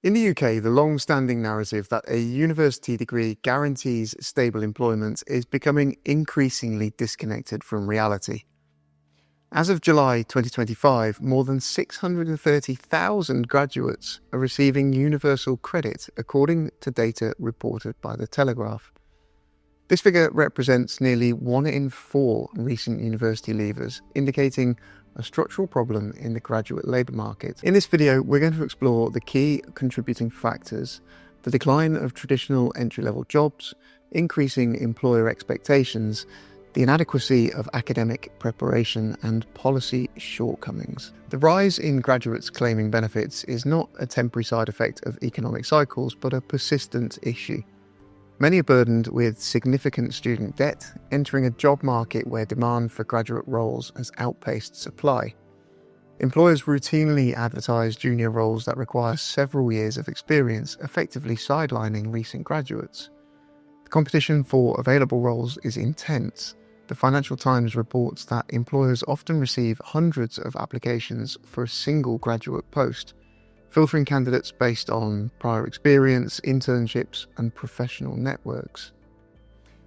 In the UK, the long-standing narrative that a university degree guarantees stable employment is becoming increasingly disconnected from reality. As of July 2025, more than 630,000 graduates are receiving universal credit, according to data reported by The Telegraph. This figure represents nearly 1 in 4 recent university leavers, indicating a structural problem in the graduate labour market. In this video, we're going to explore the key contributing factors: the decline of traditional entry-level jobs, increasing employer expectations, the inadequacy of academic preparation, and policy shortcomings. The rise in graduates claiming benefits is not a temporary side effect of economic cycles, but a persistent issue. Many are burdened with significant student debt, entering a job market where demand for graduate roles has outpaced supply. Employers routinely advertise junior roles that require several years of experience, effectively sidelining recent graduates. The competition for available roles is intense. The Financial Times reports that employers often receive hundreds of applications for a single graduate post, filtering candidates based on prior experience, internships, and professional networks.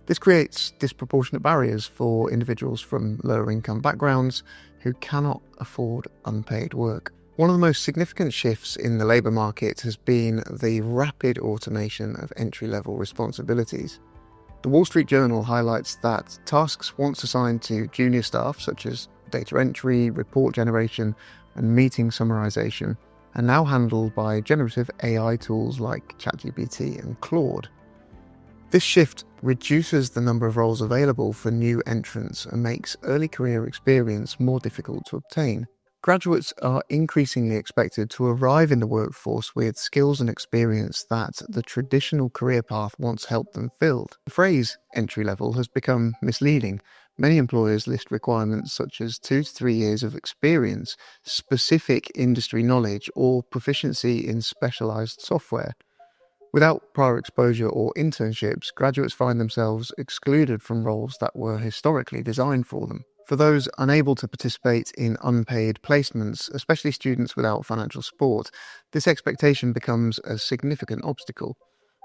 This creates disproportionate barriers for individuals from lower income backgrounds who cannot afford unpaid work. One of the most significant shifts in the labour market has been the rapid automation of entry-level responsibilities. The Wall Street Journal highlights that tasks once assigned to junior staff, such as data entry, report generation, and meeting summarization, are now handled by generative AI tools like ChatGPT and Claude. This shift reduces the number of roles available for new entrants and makes early career experience more difficult to obtain. Graduates are increasingly expected to arrive in the workforce with skills and experience that the traditional career path once helped them build. The phrase entry-level has become misleading. Many employers list requirements such as 2 to 3 years of experience, specific industry knowledge, or proficiency in specialized software. Without prior exposure or internships, graduates find themselves excluded from roles that were historically designed for them. For those unable to participate in unpaid placements, especially students without financial support, this expectation becomes a significant obstacle.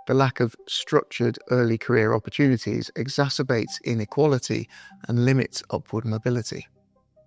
The lack of structured early career opportunities exacerbates inequality and limits upward mobility.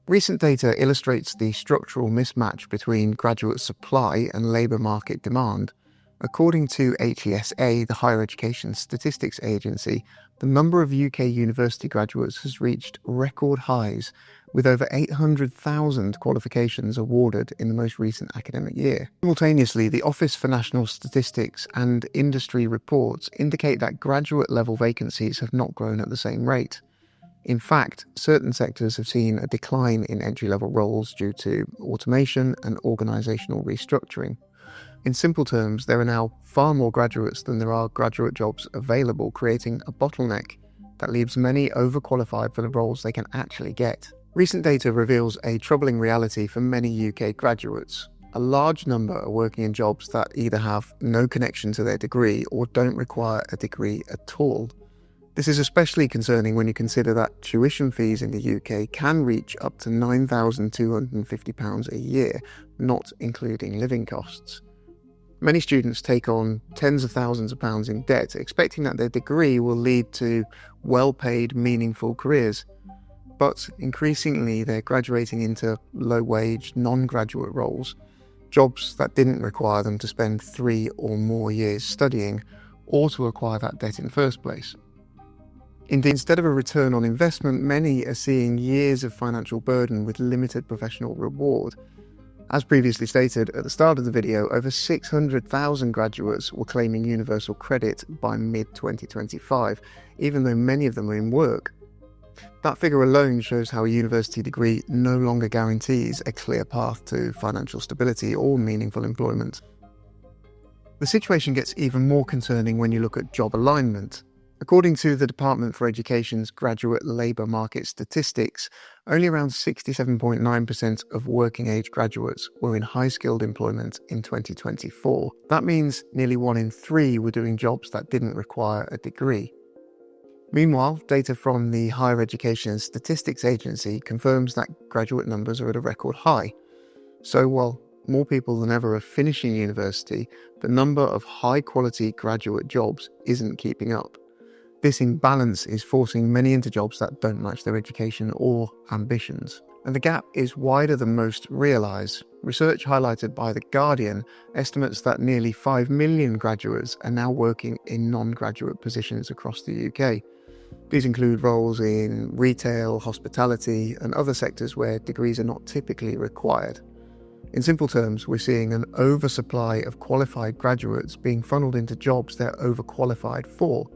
Recent data illustrates the structural mismatch between graduate supply and labour market demand. According to HESA, the Higher Education Statistics Agency, the number of UK university graduates has reached record highs, with over 800,000 qualifications awarded in the most recent academic year. Simultaneously, the Office for National Statistics and industry reports indicate that graduate-level vacancies have not grown at the same rate. In fact, certain sectors have seen a decline in entry-level roles due to automation and organisational restructuring. In simple terms, there are now far more graduates than there are graduate jobs available, creating a bottleneck that leaves many overqualified for the roles they can actually get. Recent data reveals a troubling reality for many UK graduates. A large number are working in jobs that either have no connection to their degree or don't require a degree at all. This is especially concerning when you consider that tuition fees in the UK can reach up to £9,250 a year, not including living costs. Many students take on tens of thousands of pounds in debt, expecting that their degree will lead to well-paid, meaningful careers. But increasingly, they're graduating into low-wage, non-graduate roles, jobs that didn't require them to spend 3 or more years studying, or to acquire that debt in the first place. Indeed, instead of a return on investment, many are seeing years of financial burden with limited professional reward. As previously stated at the start of the video, over 600,000 graduates were claiming universal credit by mid-2025, even though many of them were in work. That figure alone shows how a university degree no longer guarantees a clear path to financial stability or meaningful employment. The situation gets even more concerning when you look at job alignment. According to the Department for Education's graduate labour market statistics, only around 67.9% of working-age graduates were in high-skilled employment in 2024. That means nearly 1 in 3 were doing jobs that didn't require a degree. Meanwhile, data from the Higher Education Statistics Agency confirms that graduate numbers are at a record high. So while more people than ever are finishing university, the number of high-quality graduate jobs isn't keeping up. This imbalance is forcing many into jobs that don't match their education or ambitions. And the gap is wider than most realise. Research highlighted by The Guardian estimates that nearly 5 million graduates are now working in non-graduate positions across the UK. These include roles in retail, hospitality, and other sectors where degrees are not typically required. In simple terms, we're seeing an oversupply of qualified graduates being funneled into jobs they're overqualified for.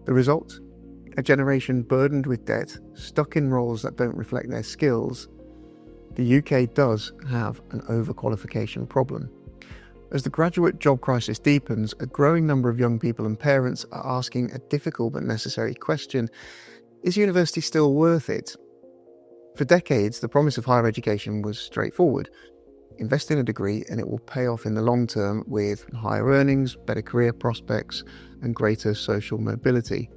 The result? A generation burdened with debt, stuck in roles that don't reflect their skills. The UK does have an overqualification problem. As the graduate job crisis deepens, a growing number of young people and parents are asking a difficult but necessary question: is university still worth it? For decades, the promise of higher education was straightforward. Invest in a degree and it will pay off in the long term with higher earnings, better career prospects, and greater social mobility.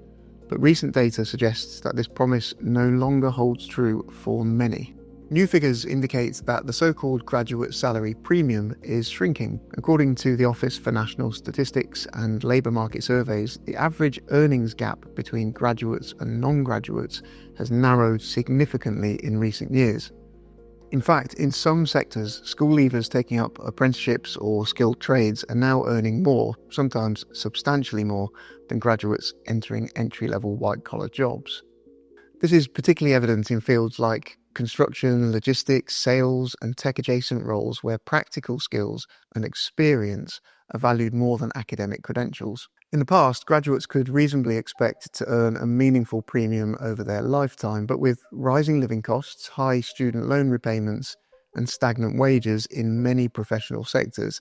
But recent data suggests that this promise no longer holds true for many. New figures indicate that the so-called graduate salary premium is shrinking. According to the Office for National Statistics and Labour Market Surveys, the average earnings gap between graduates and non-graduates has narrowed significantly in recent years. In fact, in some sectors, school leavers taking up apprenticeships or skilled trades are now earning more, sometimes substantially more, than graduates entering entry-level white-collar jobs. This is particularly evident in fields like construction, logistics, sales, and tech-adjacent roles where practical skills and experience are valued more than academic credentials. In the past, graduates could reasonably expect to earn a meaningful premium over their lifetime, but with rising living costs, high student loan repayments, and stagnant wages in many professional sectors,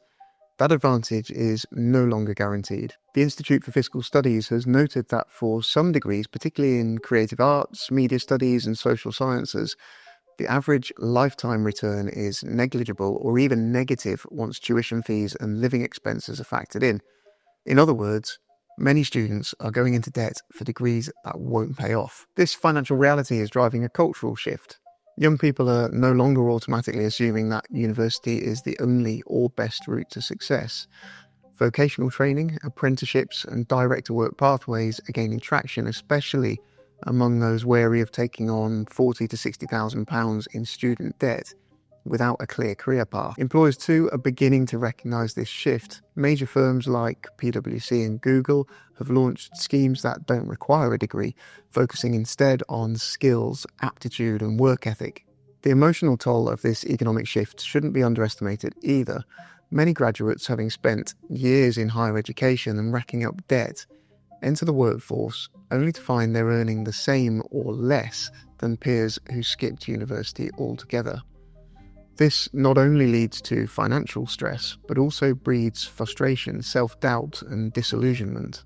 that advantage is no longer guaranteed. The Institute for Fiscal Studies has noted that for some degrees, particularly in creative arts, media studies, and social sciences, the average lifetime return is negligible or even negative once tuition fees and living expenses are factored in. In other words, many students are going into debt for degrees that won't pay off. This financial reality is driving a cultural shift. Young people are no longer automatically assuming that university is the only or best route to success. Vocational training, apprenticeships, and direct-to-work pathways are gaining traction, especially among those wary of taking on £40,000 to £60,000 in student debt without a clear career path. Employers too are beginning to recognise this shift. Major firms like PwC and Google have launched schemes that don't require a degree, focusing instead on skills, aptitude, and work ethic. The emotional toll of this economic shift shouldn't be underestimated either. Many graduates, having spent years in higher education and racking up debt, enter the workforce only to find they're earning the same or less than peers who skipped university altogether. This not only leads to financial stress, but also breeds frustration, self-doubt, and disillusionment.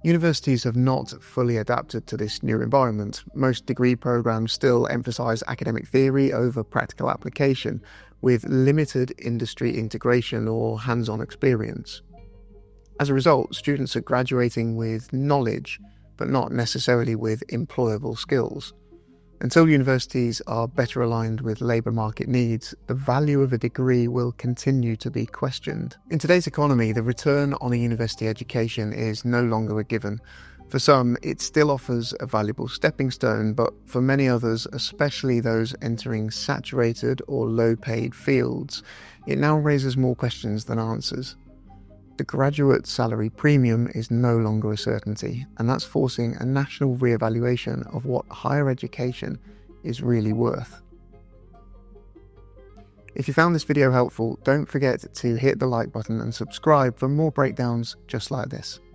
Universities have not fully adapted to this new environment. Most degree programs still emphasise academic theory over practical application, with limited industry integration or hands-on experience. As a result, students are graduating with knowledge, but not necessarily with employable skills. Until universities are better aligned with labour market needs, the value of a degree will continue to be questioned. In today's economy, the return on a university education is no longer a given. For some, it still offers a valuable stepping stone, but for many others, especially those entering saturated or low-paid fields, it now raises more questions than answers. The graduate salary premium is no longer a certainty, and that's forcing a national re-evaluation of what higher education is really worth. If you found this video helpful, don't forget to hit the like button and subscribe for more breakdowns just like this.